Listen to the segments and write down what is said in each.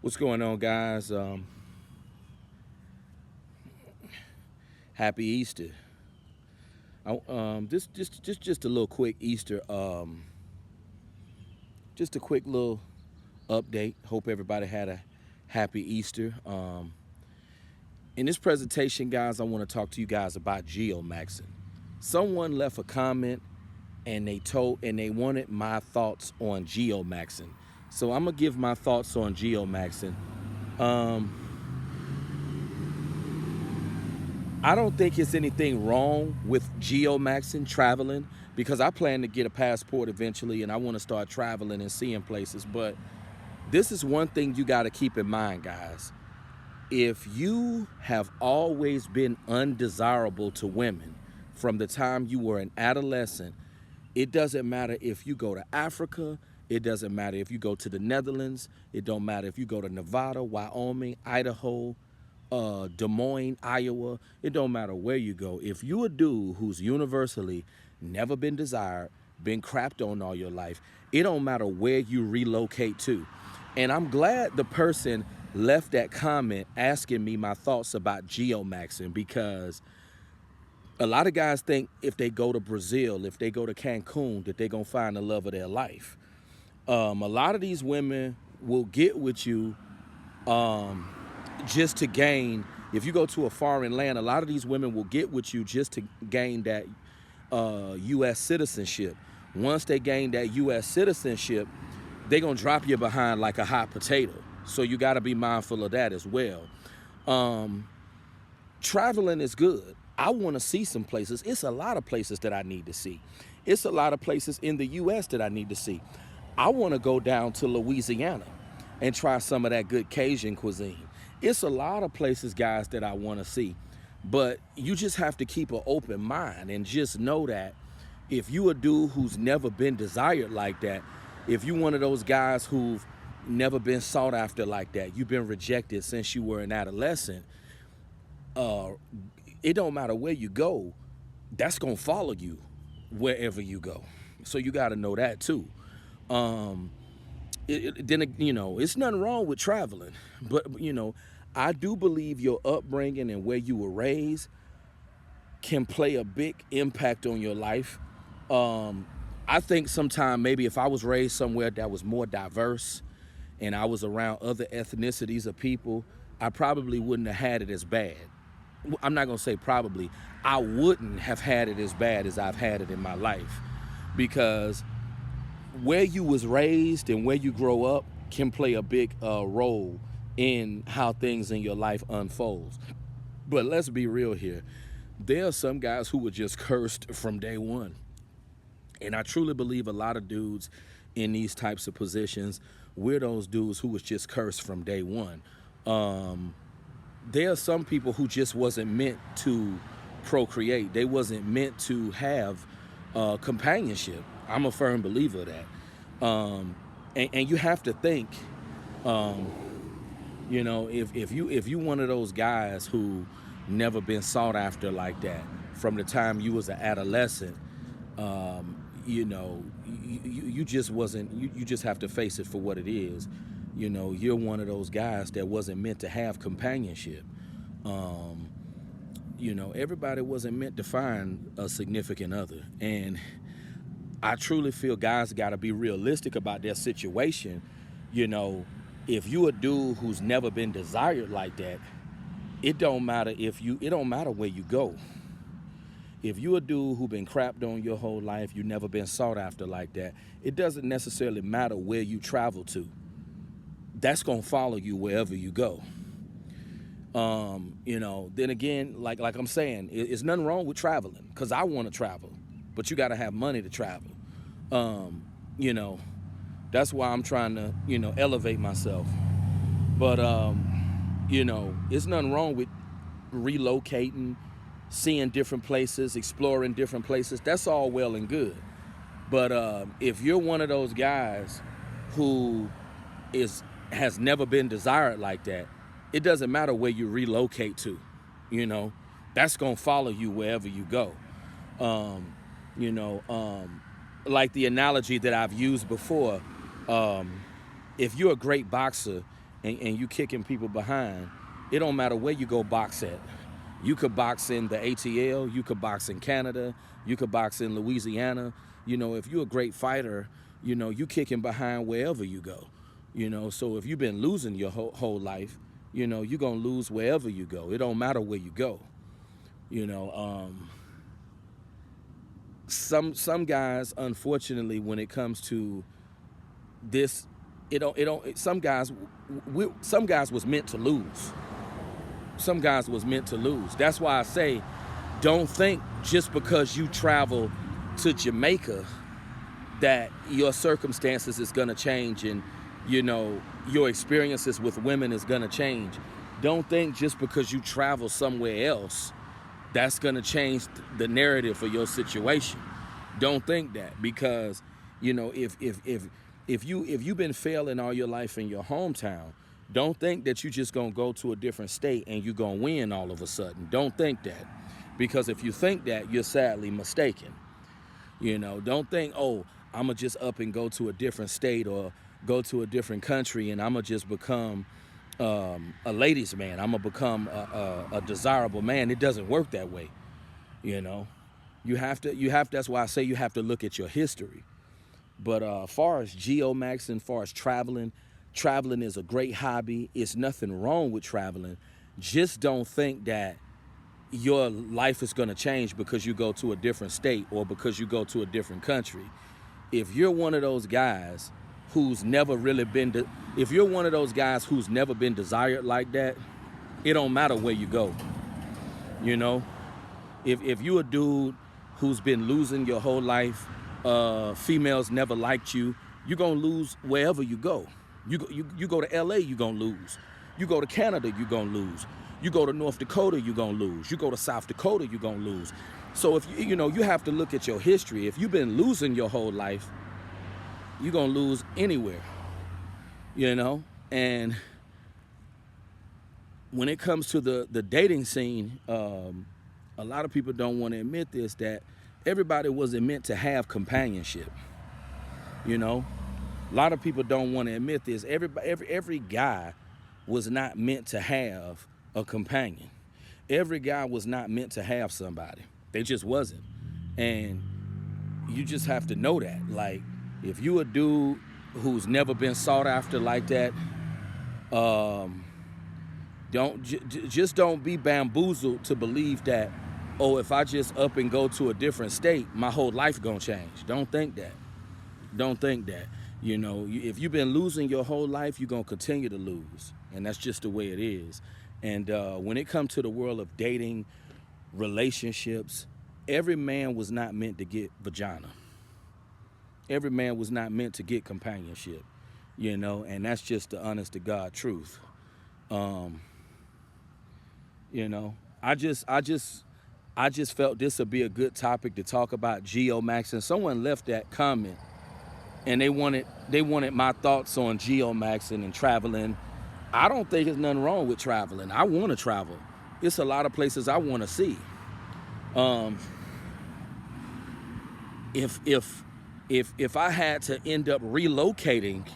What's going on, guys? Happy Easter. Just a little quick Easter. Just a quick little update. Hope everybody had a happy Easter. In this presentation, guys, I want to talk to you guys about geomaxing. Someone left a comment and they wanted my thoughts on geomaxing. So I'm gonna give my thoughts on geomaxing. Um, I don't think it's anything wrong with geomaxing, traveling, because I plan to get a passport eventually and I want to start traveling and seeing places. But this is one thing you got to keep in mind, guys. If you have always been undesirable to women from the time you were an adolescent, it doesn't matter if you go to Africa, it doesn't matter if you go to the Netherlands, it don't matter if you go to Nevada, Wyoming, Idaho, Des Moines, Iowa, it don't matter where you go. If you a dude who's universally never been desired, been crapped on all your life, it don't matter where you relocate to. And I'm glad the person left that comment asking me my thoughts about geomaxing, because a lot of guys think if they go to Brazil, if they go to Cancun, that they're going to find the love of their life. A lot of these women will get with you just to gain. If you go to a foreign land, a lot of these women will get with you just to gain that U.S. citizenship. Once they gain that U.S. citizenship, they're going to drop you behind like a hot potato. So you got to be mindful of that as well. Traveling is good. I want to see some places. It's a lot of places that I need to see. It's a lot of places in the U.S. that I need to see. I want to go down to Louisiana and try some of that good Cajun cuisine. It's a lot of places, guys, that I want to see. But you just have to keep an open mind and just know that if you a dude who's never been desired like that, if you one of those guys who've never been sought after like that, you've been rejected since you were an adolescent, it don't matter where you go, that's going to follow you wherever you go. So you got to know that too. It's nothing wrong with traveling, but I do believe your upbringing and where you were raised can play a big impact on your life. I think sometime maybe if I was raised somewhere that was more diverse and I was around other ethnicities of people, I probably wouldn't have had it as bad. I'm not gonna say probably, I wouldn't have had it as bad as I've had it in my life, because where you was raised and where you grow up can play a big role in how things in your life unfolds. But let's be real here. There are some guys who were just cursed from day one. And I truly believe a lot of dudes in these types of positions, we're those dudes who was just cursed from day one. There are some people who just wasn't meant to procreate. They wasn't meant to have companionship. I'm a firm believer of that. And you have to think, if you one of those guys who never been sought after like that from the time you was an adolescent, you just wasn't. You just have to face it for what it is. You're one of those guys that wasn't meant to have companionship. Everybody wasn't meant to find a significant other, and I truly feel guys got to be realistic about their situation. If you a dude who's never been desired like that, it don't matter where you go. If you a dude who been crapped on your whole life, you never been sought after like that, it doesn't necessarily matter where you travel to. That's gonna follow you wherever you go. Then again, like I'm saying, it's nothing wrong with traveling, because I want to travel, but you got to have money to travel. That's why I'm trying to, elevate myself. But, it's nothing wrong with relocating, seeing different places, exploring different places. That's all well and good. But if you're one of those guys who has never been desired like that, it doesn't matter where you relocate to. That's going to follow you wherever you go. Like the analogy that I've used before, if you're a great boxer and you kicking people behind, it don't matter where you go box at. You could box in the ATL, you could box in Canada, you could box in Louisiana. If you're a great fighter, you kicking behind wherever you go. So if you've been losing your whole life, you're going to lose wherever you go. It don't matter where you go. Some guys, unfortunately, when it comes to this, some guys was meant to lose. Some guys was meant to lose. That's why I say, don't think just because you travel to Jamaica that your circumstances is going to change and, your experiences with women is going to change. Don't think just because you travel somewhere else that's going to change the narrative for your situation. Don't think that, because, if you've been failing all your life in your hometown, don't think that you're just going to go to a different state and you're going to win all of a sudden. Don't think that, because if you think that, you're sadly mistaken. Don't think, oh, I'm going to just up and go to a different state or go to a different country and I'm going to just become a ladies' man. I'm going to become a desirable man. It doesn't work that way. You have to, that's why I say you have to look at your history. But far as geomaxing, far as traveling is a great hobby. It's nothing wrong with traveling. Just don't think that your life is going to change because you go to a different state or because you go to a different country. If you're one of those guys who's never really been, if you're one of those guys who's never been desired like that, it don't matter where you go. If you're a dude who's been losing your whole life, females never liked you, you're going to lose wherever you go. You go to LA, you're going to lose. You go to Canada, you're going to lose. You go to North Dakota, you're going to lose. You go to South Dakota, you're going to lose. So if you have to look at your history. If you've been losing your whole life, you're going to lose anywhere. And when it comes to the dating scene, a lot of people don't want to admit this, that everybody wasn't meant to have companionship. A lot of people don't want to admit this. Every guy was not meant to have a companion. Every guy was not meant to have somebody. They just wasn't. And you just have to know that. Like, if you a dude who's never been sought after like that, don't be bamboozled to believe that, oh, if I just up and go to a different state, my whole life gonna change. Don't think that. Don't think that. If you've been losing your whole life, you're gonna continue to lose. And that's just the way it is. And when it comes to the world of dating, relationships, every man was not meant to get vagina. Every man was not meant to get companionship, and that's just the honest to God truth. I just felt this would be a good topic to talk about geomaxing. Someone left that comment and they wanted my thoughts on geomaxing and traveling. I don't think there's nothing wrong with traveling. I want to travel. It's a lot of places I want to see. If I had to end up relocating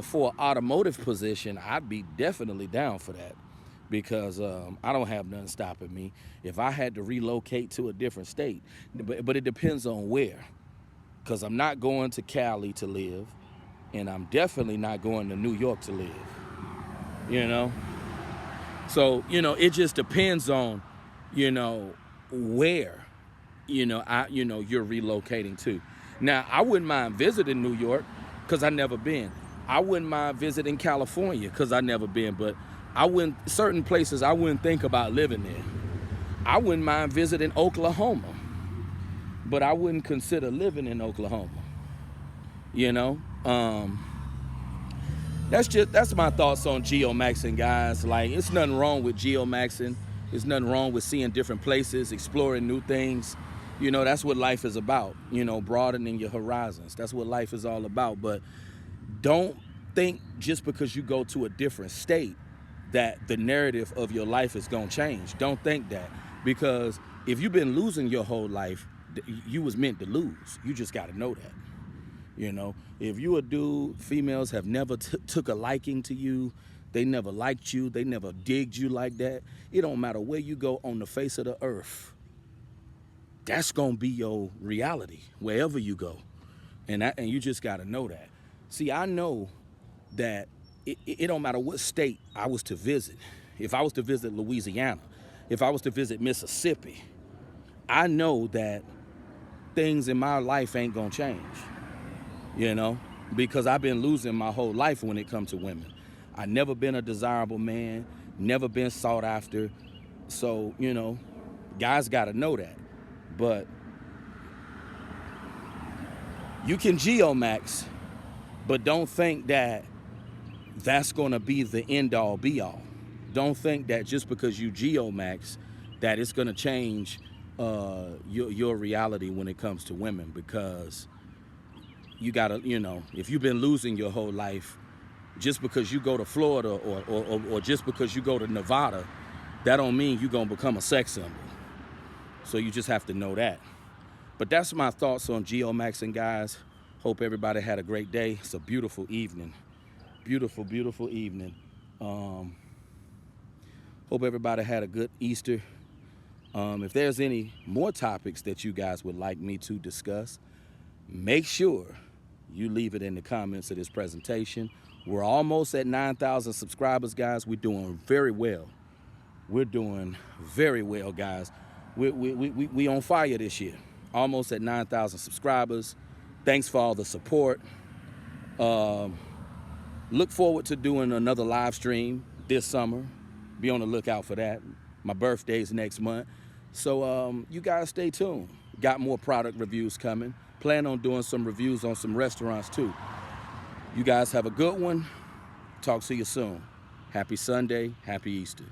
for an automotive position, I'd be definitely down for that, because I don't have nothing stopping me. If I had to relocate to a different state, but it depends on where, because I'm not going to Cali to live, and I'm definitely not going to New York to live. So it just depends on where you're relocating to. Now, I wouldn't mind visiting New York because I've never been. I wouldn't mind visiting California because I've never been, but certain places I wouldn't think about living there. I wouldn't mind visiting Oklahoma, but I wouldn't consider living in Oklahoma. That's my thoughts on geomaxing, guys. Like, it's nothing wrong with geomaxing. There's nothing wrong with seeing different places, exploring new things. That's what life is about, broadening your horizons. That's what life is all about. But don't think just because you go to a different state that the narrative of your life is going to change. Don't think that, because if you've been losing your whole life, you was meant to lose. You just got to know that. You know, if you a dude, females have never took a liking to you, they never liked you, they never digged you like that. It don't matter where you go on the face of the earth. That's gonna be your reality wherever you go, and you just gotta know that. See, I know that it don't matter what state I was to visit. If I was to visit Louisiana, if I was to visit Mississippi, I know that things in my life ain't gonna change, you know, because I've been losing my whole life when it comes to women. I never been a desirable man, never been sought after. So, you know, guys gotta know that. But you can geomax, but don't think that that's gonna be the end all be all. Don't think that just because you geomax that it's gonna change your reality when it comes to women, because you gotta, you know, if you've been losing your whole life, just because you go to Florida or just because you go to Nevada, that don't mean you're gonna become a sex symbol. So you just have to know that. But that's my thoughts on geomaxing, guys. Hope everybody had a great day. It's a beautiful evening. Beautiful, beautiful evening. Hope everybody had a good Easter. If there's any more topics that you guys would like me to discuss, make sure you leave it in the comments of this presentation. We're almost at 9,000 subscribers, guys. We're doing very well. We're doing very well, guys. We on fire this year. Almost at 9,000 subscribers. Thanks for all the support. Look forward to doing another live stream this summer. Be on the lookout for that. My birthday's next month. So you guys stay tuned. Got more product reviews coming. Plan on doing some reviews on some restaurants too. You guys have a good one. Talk to you soon. Happy Sunday. Happy Easter.